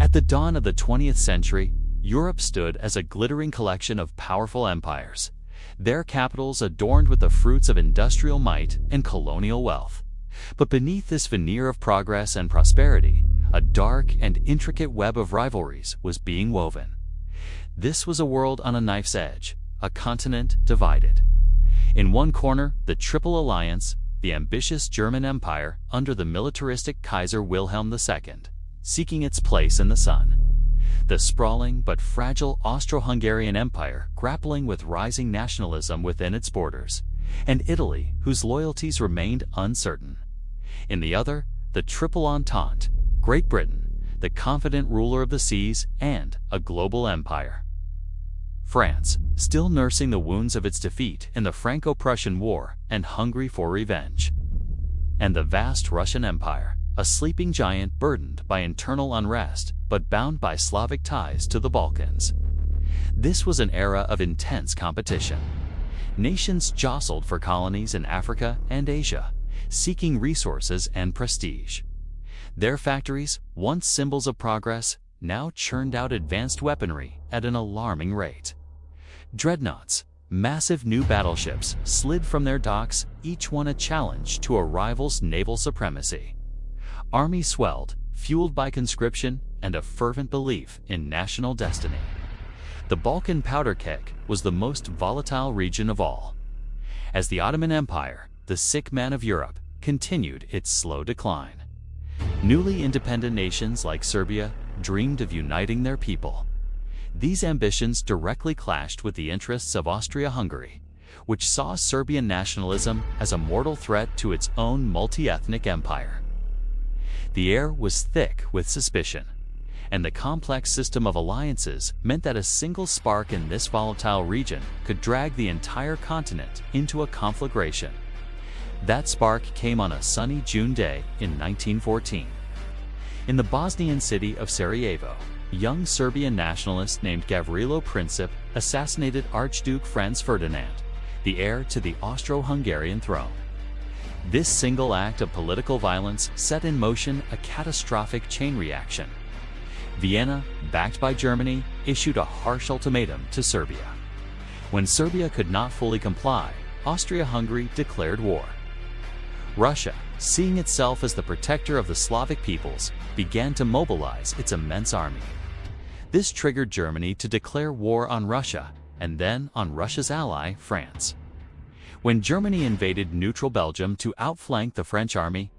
At the dawn of the 20th century, Europe stood as a glittering collection of powerful empires, their capitals adorned with the fruits of industrial might and colonial wealth. But beneath this veneer of progress and prosperity, a dark and intricate web of rivalries was being woven. This was a world on a knife's edge, a continent divided. In one corner, the Triple Alliance, the ambitious German Empire under the militaristic Kaiser Wilhelm II, seeking its place in the sun. The sprawling but fragile Austro-Hungarian Empire grappling with rising nationalism within its borders, and Italy, whose loyalties remained uncertain. In the other, the Triple Entente, Great Britain, the confident ruler of the seas and a global empire. France, still nursing the wounds of its defeat in the Franco-Prussian War and hungry for revenge. And the vast Russian Empire, a sleeping giant burdened by internal unrest but bound by Slavic ties to the Balkans. This was an era of intense competition. Nations jostled for colonies in Africa and Asia, seeking resources and prestige. Their factories, once symbols of progress, now churned out advanced weaponry at an alarming rate. Dreadnoughts, massive new battleships, slid from their docks, each one a challenge to a rival's naval supremacy. Armies swelled, fueled by conscription and a fervent belief in national destiny. The Balkan powder keg was the most volatile region of all. As the Ottoman Empire, the sick man of Europe, continued its slow decline. Newly independent nations like Serbia dreamed of uniting their people. These ambitions directly clashed with the interests of Austria-Hungary, which saw Serbian nationalism as a mortal threat to its own multi-ethnic empire. The air was thick with suspicion, and the complex system of alliances meant that a single spark in this volatile region could drag the entire continent into a conflagration. That spark came on a sunny June day in 1914. In the Bosnian city of Sarajevo, a young Serbian nationalist named Gavrilo Princip assassinated Archduke Franz Ferdinand, the heir to the Austro-Hungarian throne. This single act of political violence set in motion a catastrophic chain reaction. Vienna, backed by Germany, issued a harsh ultimatum to Serbia. When Serbia could not fully comply, Austria-Hungary declared war. Russia, seeing itself as the protector of the Slavic peoples, began to mobilize its immense army. This triggered Germany to declare war on Russia, and then on Russia's ally, France. When Germany invaded neutral Belgium to outflank the French army,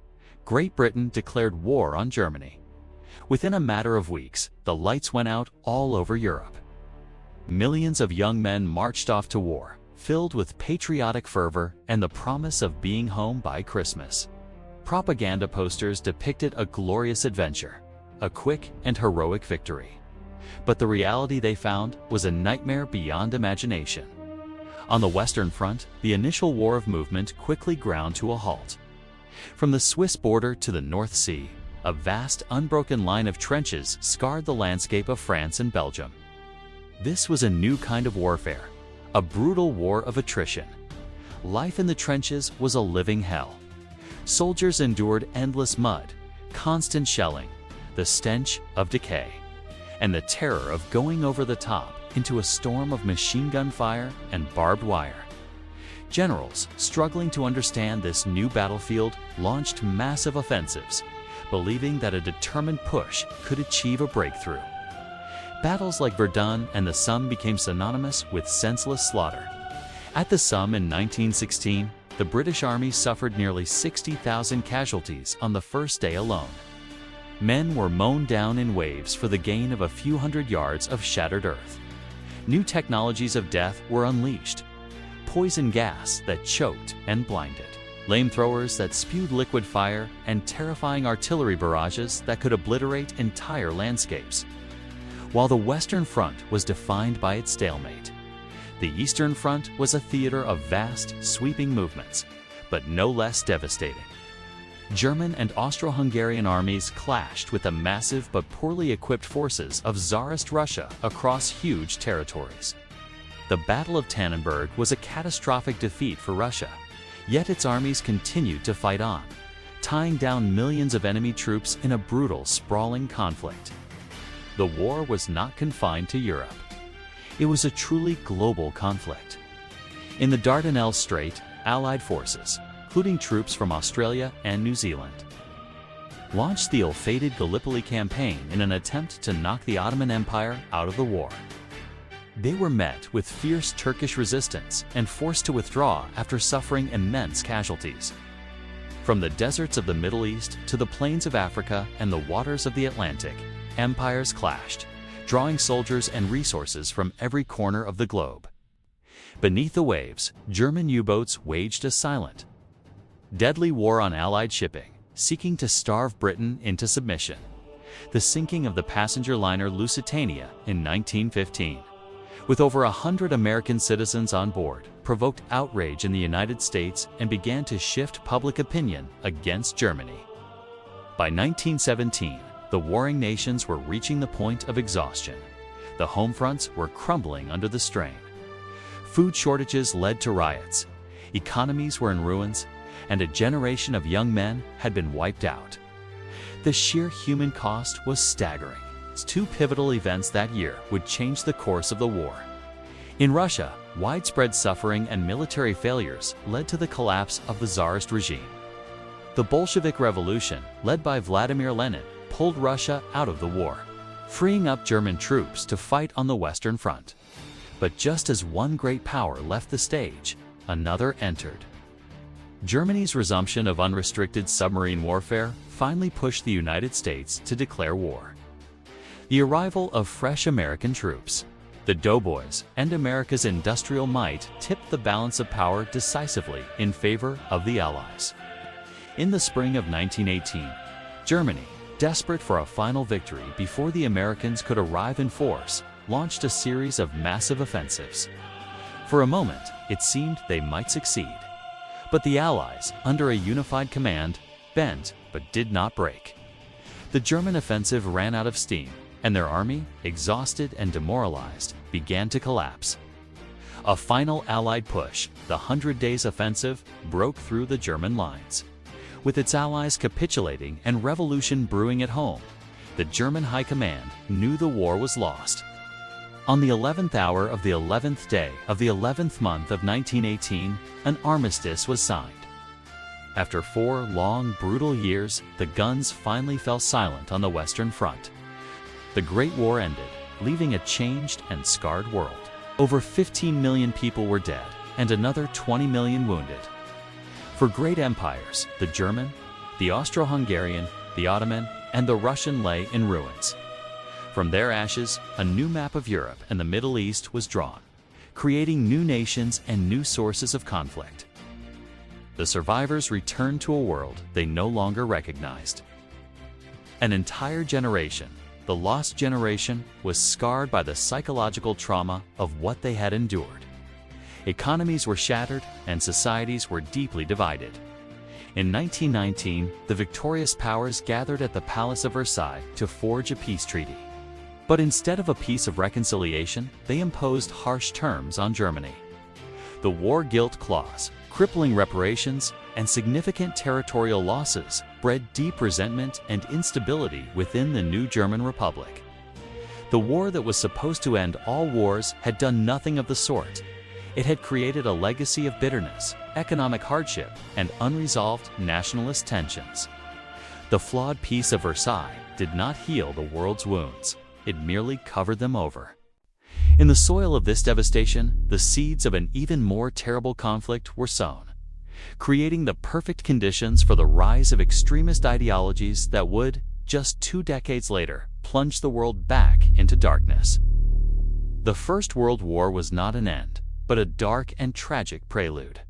Great Britain declared war on Germany. Within a matter of weeks, the lights went out all over Europe. Millions of young men marched off to war, filled with patriotic fervor and the promise of being home by Christmas. Propaganda posters depicted a glorious adventure, a quick and heroic victory. But the reality they found was a nightmare beyond imagination. On the Western Front, the initial war of movement quickly ground to a halt. From the Swiss border to the North Sea, a vast, unbroken line of trenches scarred the landscape of France and Belgium. This was a new kind of warfare, a brutal war of attrition. Life in the trenches was a living hell. Soldiers endured endless mud, constant shelling, the stench of decay, and the terror of going over the top into a storm of machine gun fire and barbed wire. Generals, struggling to understand this new battlefield, launched massive offensives, believing that a determined push could achieve a breakthrough. Battles like Verdun and the Somme became synonymous with senseless slaughter. At the Somme in 1916, the British Army suffered nearly 60,000 casualties on the first day alone. Men were mown down in waves for the gain of a few hundred yards of shattered earth. New technologies of death were unleashed. Poison gas that choked and blinded. Flamethrowers that spewed liquid fire and terrifying artillery barrages that could obliterate entire landscapes. While the Western Front was defined by its stalemate, the Eastern Front was a theater of vast, sweeping movements, but no less devastating. German and Austro-Hungarian armies clashed with the massive but poorly equipped forces of Tsarist Russia across huge territories. The Battle of Tannenberg was a catastrophic defeat for Russia, yet its armies continued to fight on, tying down millions of enemy troops in a brutal, sprawling conflict. the war was not confined to Europe. It was a truly global conflict. In the Dardanelles Strait, Allied forces, including troops from Australia and New Zealand, launched the ill-fated Gallipoli campaign in an attempt to knock the Ottoman Empire out of the war. They were met with fierce Turkish resistance and forced to withdraw after suffering immense casualties. From the deserts of the Middle East to the plains of Africa and the waters of the Atlantic, empires clashed, drawing soldiers and resources from every corner of the globe. Beneath the waves, German U-boats waged a silent, deadly war on Allied shipping, seeking to starve Britain into submission. The sinking of the passenger liner Lusitania in 1915, with over 100 American citizens on board, provoked outrage in the United States and began to shift public opinion against Germany. By 1917, the warring nations were reaching the point of exhaustion. The home fronts were crumbling under the strain. Food shortages led to riots, economies were in ruins, and a generation of young men had been wiped out. The sheer human cost was staggering. Two pivotal events that year would change the course of the war. In Russia, widespread suffering and military failures led to the collapse of the Tsarist regime. The Bolshevik Revolution, led by Vladimir Lenin, pulled Russia out of the war, freeing up German troops to fight on the Western Front. But just as one great power left the stage, another entered. Germany's resumption of unrestricted submarine warfare finally pushed the United States to declare war. The arrival of fresh American troops, the Doughboys, and America's industrial might tipped the balance of power decisively in favor of the Allies. In the spring of 1918, Germany, desperate for a final victory before the Americans could arrive in force, launched a series of massive offensives. For a moment, it seemed they might succeed. But the Allies, under a unified command, bent but did not break. The German offensive ran out of steam, and their army, exhausted and demoralized, began to collapse. A final Allied push, the 100 Days Offensive, broke through the German lines. With its allies capitulating and revolution brewing at home, the German High Command knew the war was lost. On the 11th hour of the 11th day of the 11th month of 1918, an armistice was signed. After 4 long, brutal years, the guns finally fell silent on the Western Front. The Great War ended, leaving a changed and scarred world. Over 15 million people were dead, and another 20 million wounded. For great empires, the German, the Austro-Hungarian, the Ottoman, and the Russian lay in ruins. From their ashes, a new map of Europe and the Middle East was drawn, creating new nations and new sources of conflict. The survivors returned to a world they no longer recognized. An entire generation, the lost generation, was scarred by the psychological trauma of what they had endured. Economies were shattered and societies were deeply divided. In 1919, the victorious powers gathered at the Palace of Versailles to forge a peace treaty. But instead of a peace of reconciliation, they imposed harsh terms on Germany. The war guilt clause, crippling reparations, and significant territorial losses bred deep resentment and instability within the new German Republic. The war that was supposed to end all wars had done nothing of the sort. It had created a legacy of bitterness, economic hardship, and unresolved nationalist tensions. The flawed Peace of Versailles did not heal the world's wounds. It merely covered them over. In the soil of this devastation, the seeds of an even more terrible conflict were sown, creating the perfect conditions for the rise of extremist ideologies that would, just 2 decades later, plunge the world back into darkness. The First World War was not an end, but a dark and tragic prelude.